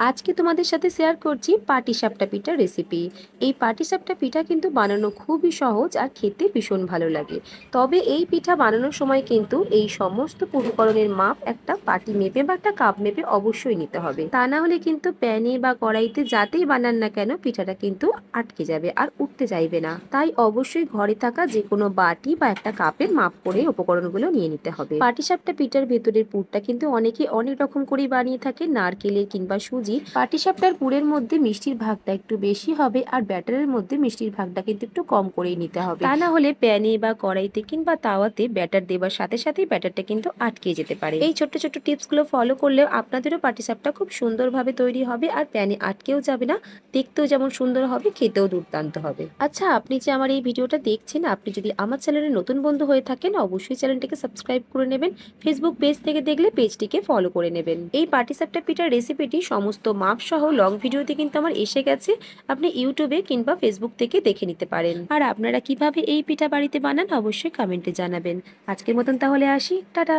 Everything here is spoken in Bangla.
আজকে তোমাদের সাথে শেয়ার করছি পাটিসাপটা পিঠার রেসিপি। এই পাটিসাপটা পিঠা কিন্তু বানানো খুবই সহজ আর খেতে ভীষণ ভালো লাগে। তবে এই পিঠা বানানোর সময় কিন্তু এই সমস্ত উপকরণের মাপ একটা বাটি মেপে বা একটা কাপ মেপে অবশ্যই নিতে হবে, তা না হলে কিন্তু প্যানে বা কড়াইতে যাতেই বানান না কেন পিঠাটা কিন্তু আটকে যাবে আর উঠতে চাইবে না। তাই অবশ্যই ঘরে থাকা যে কোনো বাটি বা একটা কাপের মাপ করে উপকরণগুলো নিয়ে নিতে হবে। পাটিসাপটা পিঠার ভেতরের পুরটা কিন্তু অনেকে অনেক রকম করেই বানিয়ে থাকে, নারকেলের কিংবা সুজি। পাটিসাপটার পুরের মধ্যে মিষ্টির ভাগটা একটু বেশি হবে আর ব্যাটারের মধ্যে মিষ্টির ভাগটা কিন্তু একটু কম করেই নিতে হবে, তা না হলে প্যানে বা কড়াইতে কিংবা তাওয়াতে ব্যাটার দেওয়ার সাথে সাথেই ব্যাটারটা কিন্তু আটকে যেতে পারে। এই ছোট্ট ছোট্ট টিপস গুলো ফলো করলেও আপনাদেরও পাটিসাপটা খুব সুন্দরভাবে তৈরি হবে আর প্যানে আটকেও যাবে না, দেখতেও যেমন সুন্দর হবে খেতেও দুর্দান্ত হবে। আচ্ছা, আপনি যে আমার এই ভিডিওটা দেখছেন, আপনি যদি আমার চ্যানেলে নতুন বন্ধু হয়ে থাকেন অবশ্যই চ্যানেলটিকে সাবস্ক্রাইব করে নেবেন। ফেসবুক পেজ থেকে দেখলে পেজটিকে ফলো করে নেবেন। এই পাটিসাপটা পিঠার রেসিপিটি সমস্ত মাপ সহ লং ভিডিওতে কিন্তু আমার এসে গেছে, আপনি ইউটিউবে কিংবা ফেসবুক থেকে দেখে নিতে পারেন। আর আপনারা কিভাবে এই পিঠা বাড়িতে বানান অবশ্যই কমেন্টে জানাবেন। আজকের মতন তাহলে আসি, টাটা।